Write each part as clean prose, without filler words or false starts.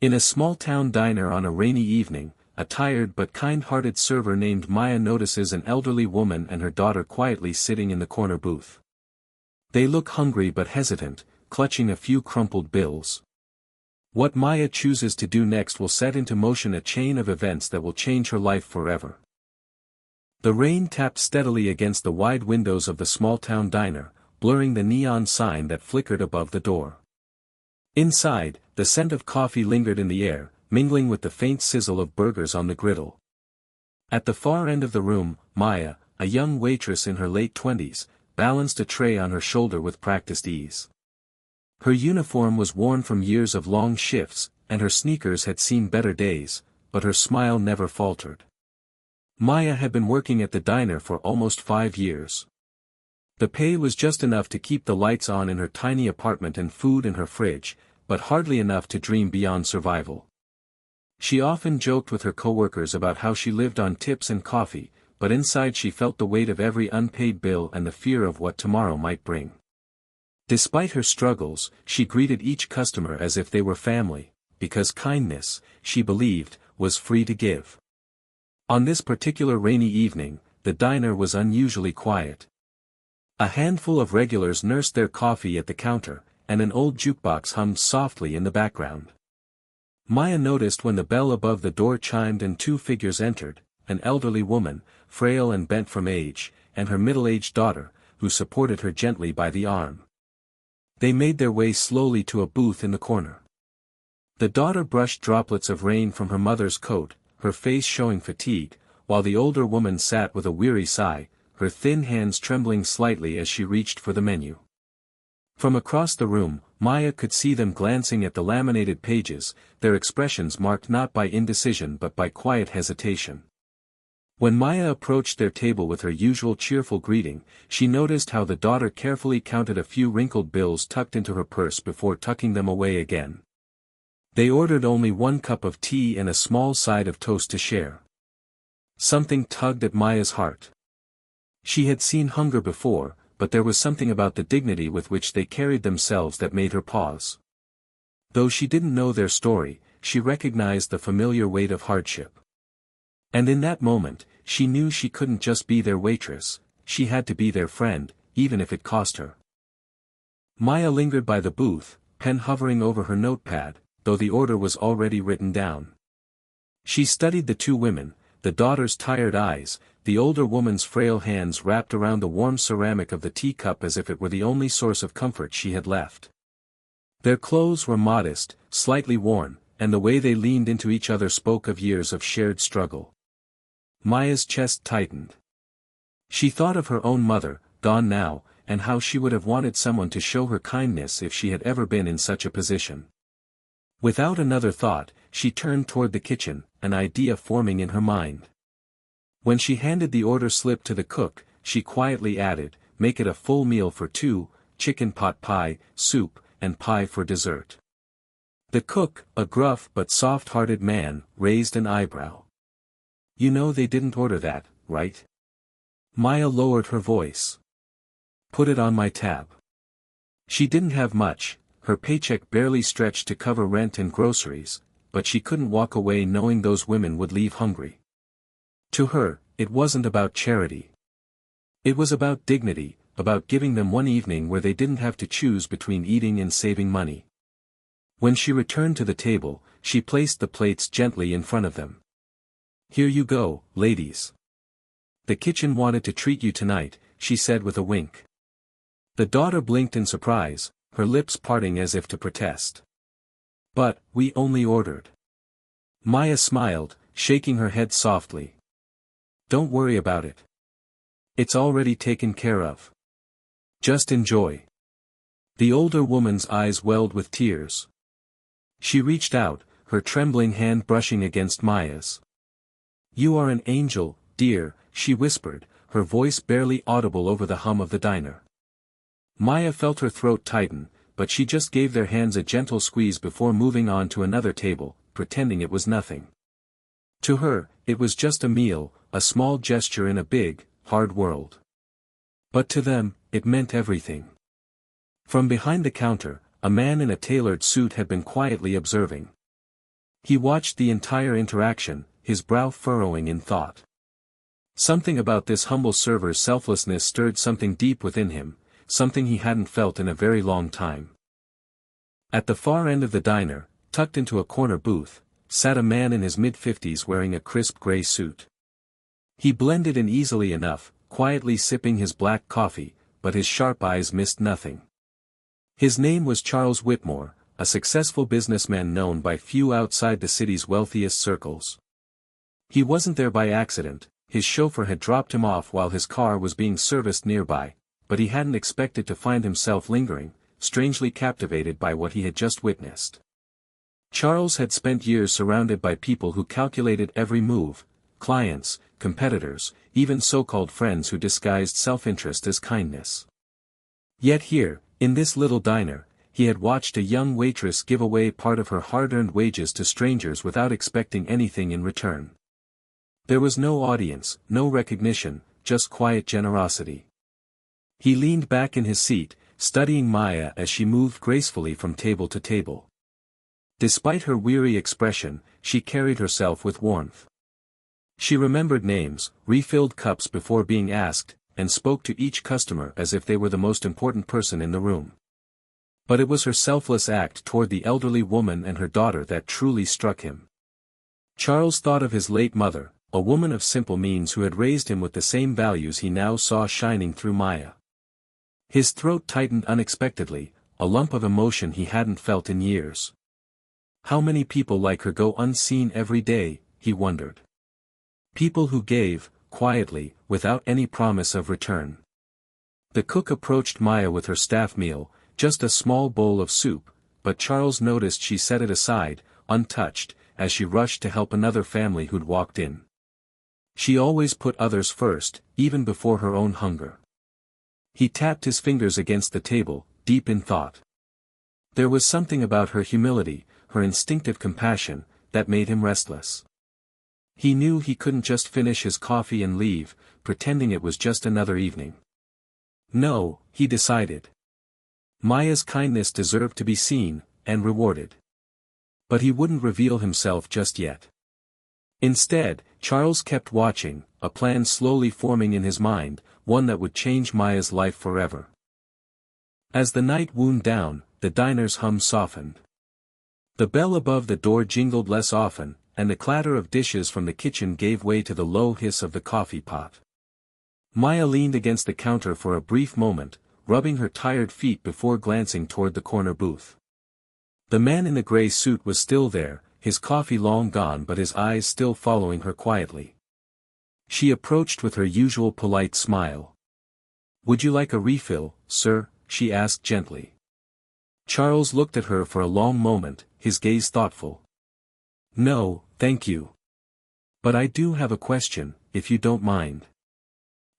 In a small-town diner on a rainy evening, a tired but kind-hearted server named Maya notices an elderly woman and her daughter quietly sitting in the corner booth. They look hungry but hesitant, clutching a few crumpled bills. What Maya chooses to do next will set into motion a chain of events that will change her life forever. The rain tapped steadily against the wide windows of the small-town diner, blurring the neon sign that flickered above the door. Inside, the scent of coffee lingered in the air, mingling with the faint sizzle of burgers on the griddle. At the far end of the room, Maya, a young waitress in her late 20s, balanced a tray on her shoulder with practiced ease. Her uniform was worn from years of long shifts, and her sneakers had seen better days, but her smile never faltered. Maya had been working at the diner for almost 5 years. The pay was just enough to keep the lights on in her tiny apartment and food in her fridge, but hardly enough to dream beyond survival. She often joked with her coworkers about how she lived on tips and coffee, but inside she felt the weight of every unpaid bill and the fear of what tomorrow might bring. Despite her struggles, she greeted each customer as if they were family, because kindness, she believed, was free to give. On this particular rainy evening, the diner was unusually quiet. A handful of regulars nursed their coffee at the counter, and an old jukebox hummed softly in the background. Maya noticed when the bell above the door chimed and 2 figures entered, an elderly woman, frail and bent from age, and her middle-aged daughter, who supported her gently by the arm. They made their way slowly to a booth in the corner. The daughter brushed droplets of rain from her mother's coat, her face showing fatigue, while the older woman sat with a weary sigh, her thin hands trembling slightly as she reached for the menu. From across the room, Maya could see them glancing at the laminated pages, their expressions marked not by indecision but by quiet hesitation. When Maya approached their table with her usual cheerful greeting, she noticed how the daughter carefully counted a few wrinkled bills tucked into her purse before tucking them away again. They ordered only 1 cup of tea and a small side of toast to share. Something tugged at Maya's heart. She had seen hunger before, but there was something about the dignity with which they carried themselves that made her pause. Though she didn't know their story, she recognized the familiar weight of hardship. And in that moment, she knew she couldn't just be their waitress, she had to be their friend, even if it cost her. Maya lingered by the booth, pen hovering over her notepad, though the order was already written down. She studied the 2 women, the daughter's tired eyes, the older woman's frail hands wrapped around the warm ceramic of the teacup as if it were the only source of comfort she had left. Their clothes were modest, slightly worn, and the way they leaned into each other spoke of years of shared struggle. Maya's chest tightened. She thought of her own mother, gone now, and how she would have wanted someone to show her kindness if she had ever been in such a position. Without another thought, she turned toward the kitchen, an idea forming in her mind. When she handed the order slip to the cook, she quietly added, "Make it a full meal for 2, chicken pot pie, soup, and pie for dessert." The cook, a gruff but soft-hearted man, raised an eyebrow. "You know they didn't order that, right?" Maya lowered her voice. "Put it on my tab." She didn't have much, her paycheck barely stretched to cover rent and groceries, but she couldn't walk away knowing those women would leave hungry. To her, it wasn't about charity. It was about dignity, about giving them one evening where they didn't have to choose between eating and saving money. When she returned to the table, she placed the plates gently in front of them. "Here you go, ladies. The kitchen wanted to treat you tonight," she said with a wink. The daughter blinked in surprise, her lips parting as if to protest. "But, we only ordered." Maya smiled, shaking her head softly. "Don't worry about it. It's already taken care of. Just enjoy." The older woman's eyes welled with tears. She reached out, her trembling hand brushing against Maya's. "You are an angel, dear," she whispered, her voice barely audible over the hum of the diner. Maya felt her throat tighten, but she just gave their hands a gentle squeeze before moving on to another table, pretending it was nothing. To her, it was just a meal, a small gesture in a big, hard world. But to them, it meant everything. From behind the counter, a man in a tailored suit had been quietly observing. He watched the entire interaction, his brow furrowing in thought. Something about this humble server's selflessness stirred something deep within him, something he hadn't felt in a very long time. At the far end of the diner, tucked into a corner booth, sat a man in his mid-50s wearing a crisp gray suit. He blended in easily enough, quietly sipping his black coffee, but his sharp eyes missed nothing. His name was Charles Whitmore, a successful businessman known by few outside the city's wealthiest circles. He wasn't there by accident, his chauffeur had dropped him off while his car was being serviced nearby, but he hadn't expected to find himself lingering, strangely captivated by what he had just witnessed. Charles had spent years surrounded by people who calculated every move, clients, competitors, even so-called friends who disguised self-interest as kindness. Yet here, in this little diner, he had watched a young waitress give away part of her hard-earned wages to strangers without expecting anything in return. There was no audience, no recognition, just quiet generosity. He leaned back in his seat, studying Maya as she moved gracefully from table to table. Despite her weary expression, she carried herself with warmth. She remembered names, refilled cups before being asked, and spoke to each customer as if they were the most important person in the room. But it was her selfless act toward the elderly woman and her daughter that truly struck him. Charles thought of his late mother, a woman of simple means who had raised him with the same values he now saw shining through Maya. His throat tightened unexpectedly, a lump of emotion he hadn't felt in years. How many people like her go unseen every day, he wondered. People who gave, quietly, without any promise of return. The cook approached Maya with her staff meal, just a small bowl of soup, but Charles noticed she set it aside, untouched, as she rushed to help another family who'd walked in. She always put others first, even before her own hunger. He tapped his fingers against the table, deep in thought. There was something about her humility, her instinctive compassion, that made him restless. He knew he couldn't just finish his coffee and leave, pretending it was just another evening. No, he decided. Maya's kindness deserved to be seen, and rewarded. But he wouldn't reveal himself just yet. Instead, Charles kept watching, a plan slowly forming in his mind, one that would change Maya's life forever. As the night wound down, the diner's hum softened. The bell above the door jingled less often, and the clatter of dishes from the kitchen gave way to the low hiss of the coffee pot. Maya leaned against the counter for a brief moment, rubbing her tired feet before glancing toward the corner booth. The man in the gray suit was still there, his coffee long gone but his eyes still following her quietly. She approached with her usual polite smile. "Would you like a refill, sir?" she asked gently. Charles looked at her for a long moment, his gaze thoughtful. "No, thank you. But I do have a question, if you don't mind."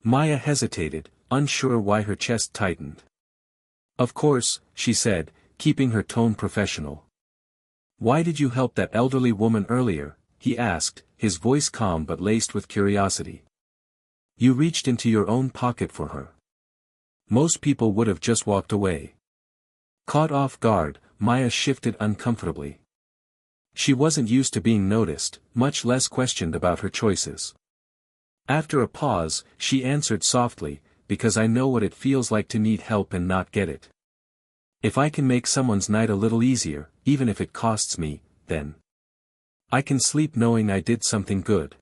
Maya hesitated, unsure why her chest tightened. "Of course," she said, keeping her tone professional. "Why did you help that elderly woman earlier?" he asked, his voice calm but laced with curiosity. "You reached into your own pocket for her. Most people would have just walked away." Caught off guard, Maya shifted uncomfortably. She wasn't used to being noticed, much less questioned about her choices. After a pause, she answered softly, "Because I know what it feels like to need help and not get it. If I can make someone's night a little easier, even if it costs me, then I can sleep knowing I did something good."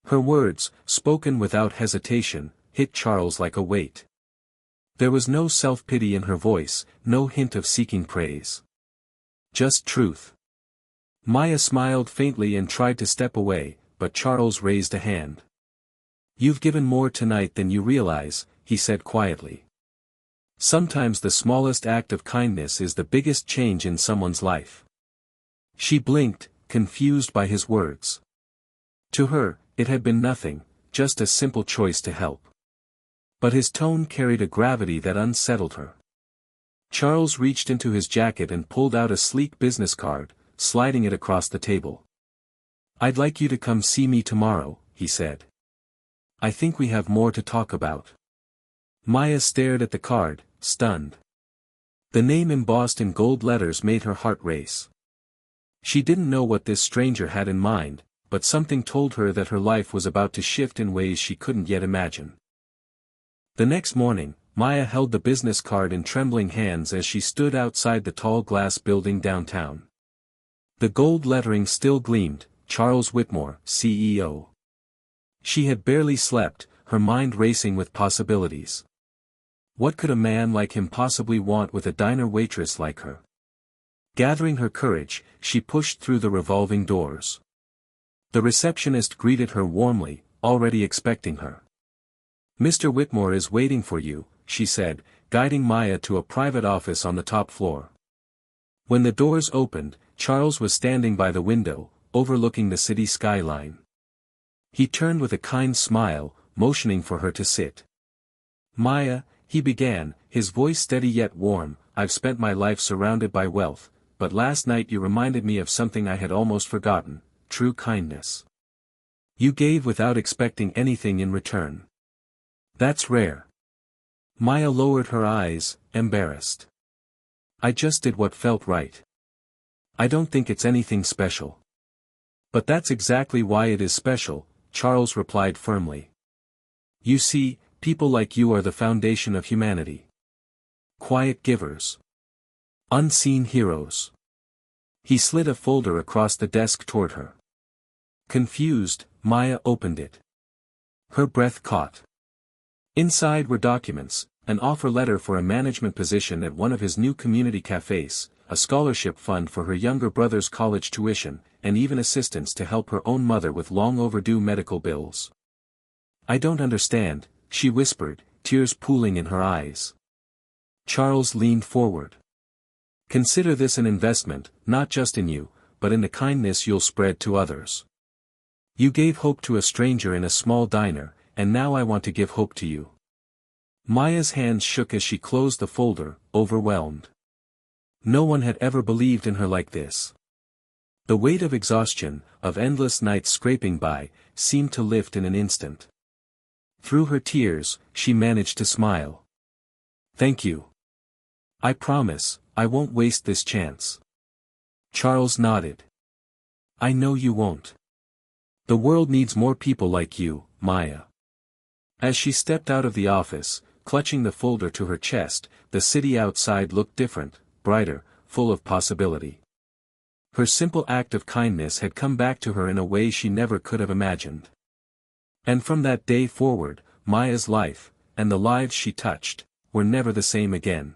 Her words, spoken without hesitation, hit Charles like a weight. There was no self-pity in her voice, no hint of seeking praise. Just truth. Maya smiled faintly and tried to step away, but Charles raised a hand. "You've given more tonight than you realize," he said quietly. "Sometimes the smallest act of kindness is the biggest change in someone's life." She blinked, confused by his words. To her, it had been nothing, just a simple choice to help. But his tone carried a gravity that unsettled her. Charles reached into his jacket and pulled out a sleek business card, sliding it across the table. "I'd like you to come see me tomorrow," he said. "I think we have more to talk about." Maya stared at the card, stunned. The name embossed in gold letters made her heart race. She didn't know what this stranger had in mind, but something told her that her life was about to shift in ways she couldn't yet imagine. The next morning, Maya held the business card in trembling hands as she stood outside the tall glass building downtown. The gold lettering still gleamed, Charles Whitmore, CEO. She had barely slept, her mind racing with possibilities. What could a man like him possibly want with a diner waitress like her? Gathering her courage, she pushed through the revolving doors. The receptionist greeted her warmly, already expecting her. "Mr. Whitmore is waiting for you," she said, guiding Maya to a private office on the top floor. When the doors opened, Charles was standing by the window, overlooking the city skyline. He turned with a kind smile, motioning for her to sit. "Maya," he began, his voice steady yet warm, "I've spent my life surrounded by wealth, but last night you reminded me of something I had almost forgotten, true kindness. You gave without expecting anything in return. That's rare." Maya lowered her eyes, embarrassed. "I just did what felt right. I don't think it's anything special." "But that's exactly why it is special," Charles replied firmly. "You see, people like you are the foundation of humanity. Quiet givers. Unseen heroes." He slid a folder across the desk toward her. Confused, Maya opened it. Her breath caught. Inside were documents, an offer letter for a management position at one of his new community cafes, a scholarship fund for her younger brother's college tuition, and even assistance to help her own mother with long overdue medical bills. "I don't understand," she whispered, tears pooling in her eyes. Charles leaned forward. "Consider this an investment, not just in you, but in the kindness you'll spread to others. You gave hope to a stranger in a small diner, and now I want to give hope to you." Maya's hands shook as she closed the folder, overwhelmed. No one had ever believed in her like this. The weight of exhaustion, of endless nights scraping by, seemed to lift in an instant. Through her tears, she managed to smile. "Thank you. I promise, I won't waste this chance." Charles nodded. "I know you won't. The world needs more people like you, Maya." As she stepped out of the office, clutching the folder to her chest, the city outside looked different, brighter, full of possibility. Her simple act of kindness had come back to her in a way she never could have imagined. And from that day forward, Maya's life, and the lives she touched, were never the same again.